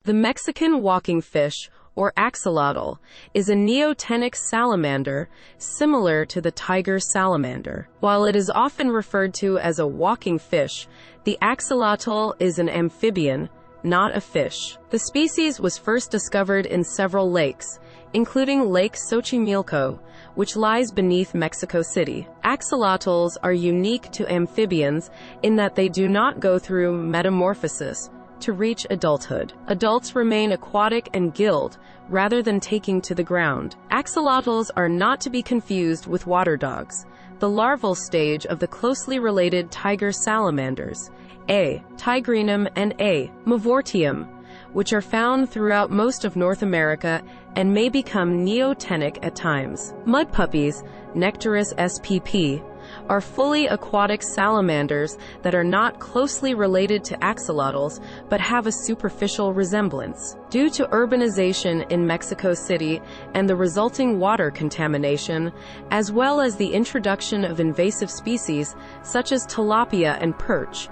The Mexican walking fish, or axolotl, is a neotenic salamander similar to the tiger salamander. While it is often referred to as a walking fish, the axolotl is an amphibian, not a fish. The species was first discovered in several lakes, including Lake Xochimilco, which lies beneath Mexico City. Axolotls are unique to amphibians in that they do not go through metamorphosis to reach adulthood. Adults remain aquatic and gilled rather than taking to the ground. Axolotls are not to be confused with water dogs, the larval stage of the closely related tiger salamanders, A. tigrinum and A. mavortium, which are found throughout most of North America and may become neotenic at times. Mud puppies, Nectaris spp, are fully aquatic salamanders that are not closely related to axolotls but have a superficial resemblance. Due to urbanization in Mexico City and the resulting water contamination, as well as the introduction of invasive species such as tilapia and perch,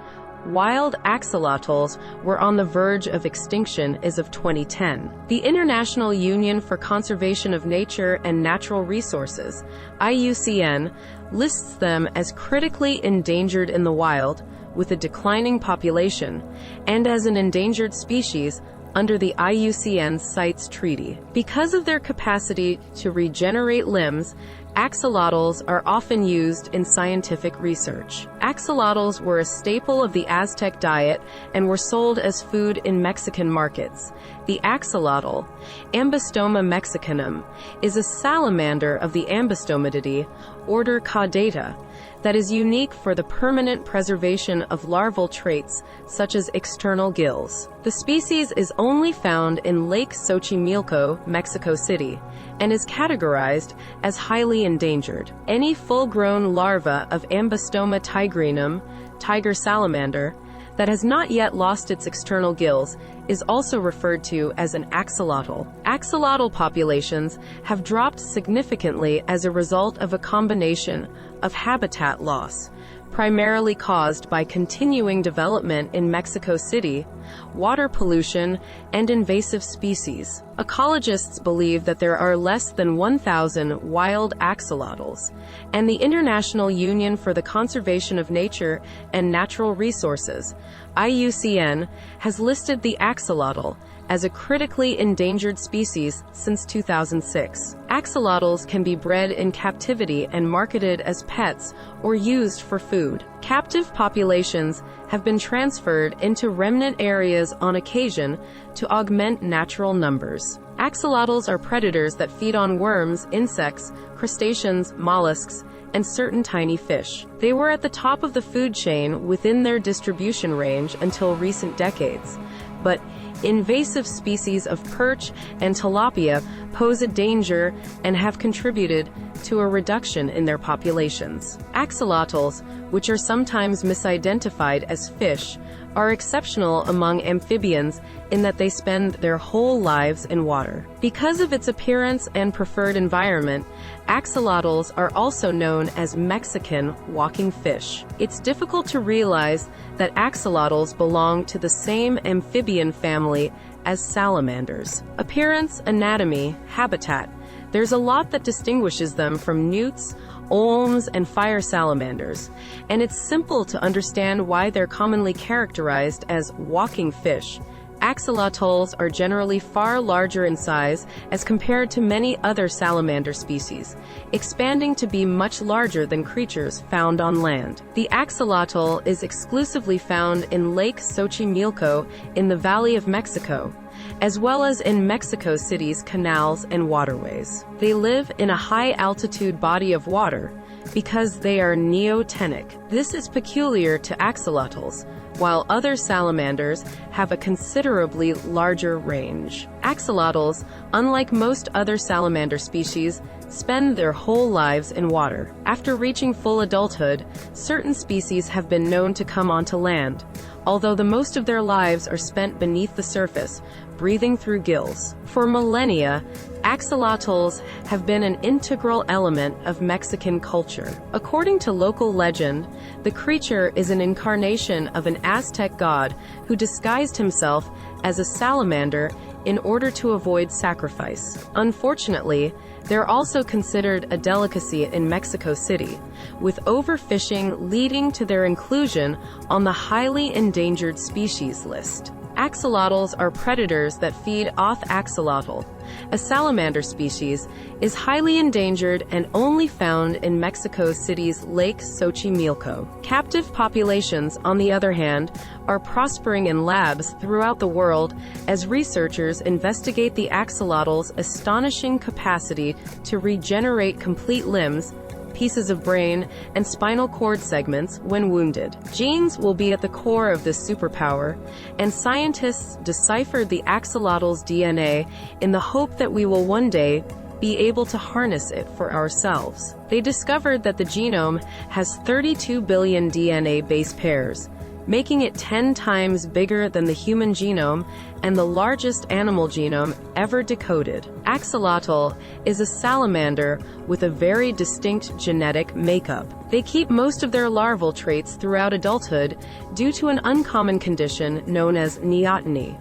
wild axolotls were on the verge of extinction as of 2010. The International Union for Conservation of Nature and Natural Resources, IUCN, lists them as critically endangered in the wild, with a declining population, and as an endangered species under the IUCN CITES Treaty. Because of their capacity to regenerate limbs, axolotls are often used in scientific research. Axolotls were a staple of the Aztec diet and were sold as food in Mexican markets. The axolotl, Ambystoma mexicanum, is a salamander of the Ambystomatidae, order Caudata, that is unique for the permanent preservation of larval traits such as external gills. The species is only found in Lake Xochimilco, Mexico City, and is categorized as highly endangered. Any full-grown larva of Ambystoma tigrinum, tiger salamander, that has not yet lost its external gills is also referred to as an axolotl. Axolotl populations have dropped significantly as a result of a combination of habitat loss, primarily caused by continuing development in Mexico City, water pollution, and invasive species. Ecologists believe that there are less than 1,000 wild axolotls, and the International Union for the Conservation of Nature and Natural Resources, IUCN, has listed the axolotl as a critically endangered species since 2006. Axolotls can be bred in captivity and marketed as pets or used for food. Captive populations have been transferred into remnant areas on occasion to augment natural numbers. Axolotls are predators that feed on worms, insects, crustaceans, mollusks, and certain tiny fish. They were at the top of the food chain within their distribution range until recent decades, but invasive species of perch and tilapia pose a danger and have contributed to a reduction in their populations. Axolotls, which are sometimes misidentified as fish, are exceptional among amphibians in that they spend their whole lives in water. Because of its appearance and preferred environment, axolotls are also known as Mexican walking fish. It's difficult to realize that axolotls belong to the same amphibian family as salamanders. Appearance, anatomy, habitat. There's a lot that distinguishes them from newts, olms, and fire salamanders, and it's simple to understand why they're commonly characterized as walking fish. Axolotls are generally far larger in size as compared to many other salamander species, expanding to be much larger than creatures found on land. The axolotl is exclusively found in Lake Xochimilco in the Valley of Mexico, as well as in Mexico City's canals and waterways. They live in a high-altitude body of water because they are neotenic. This is peculiar to axolotls, while other salamanders have a considerably larger range. Axolotls, unlike most other salamander species, spend their whole lives in water. After reaching full adulthood, certain species have been known to come onto land, although the most of their lives are spent beneath the surface, breathing through gills. For millennia, axolotls have been an integral element of Mexican culture. According to local legend, the creature is an incarnation of an Aztec god who disguised himself as a salamander in order to avoid sacrifice. Unfortunately, they're also considered a delicacy in Mexico City, with overfishing leading to their inclusion on the highly endangered species list. Axolotls are predators that feed off axolotl, a salamander species, is highly endangered and only found in Mexico City's Lake Xochimilco. Captive populations, on the other hand, are prospering in labs throughout the world as researchers investigate the axolotl's astonishing capacity to regenerate complete limbs, pieces of brain, and spinal cord segments when wounded. Genes will be at the core of this superpower, and scientists deciphered the axolotl's DNA in the hope that we will one day be able to harness it for ourselves. They discovered that the genome has 32 billion DNA base pairs, making it 10 times bigger than the human genome and the largest animal genome ever decoded. Axolotl is a salamander with a very distinct genetic makeup. They keep most of their larval traits throughout adulthood due to an uncommon condition known as neoteny.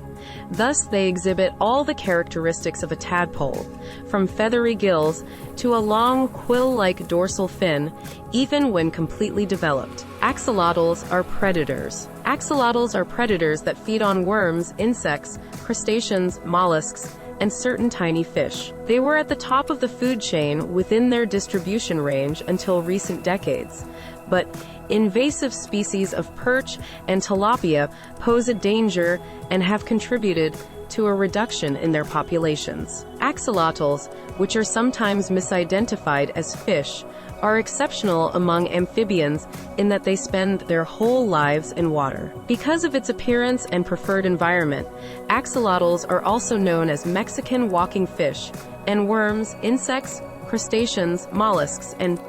Thus, they exhibit all the characteristics of a tadpole, from feathery gills to a long quill-like dorsal fin, even when completely developed. Axolotls are predators. Axolotls are predators that feed on worms, insects, crustaceans, mollusks, and certain tiny fish. They were at the top of the food chain within their distribution range until recent decades, but invasive species of perch and tilapia pose a danger and have contributed to a reduction in their populations. Axolotls, which are sometimes misidentified as fish, are exceptional among amphibians in that they spend their whole lives in water. Because of its appearance and preferred environment, axolotls are also known as Mexican walking fish, and worms, insects, crustaceans, mollusks, and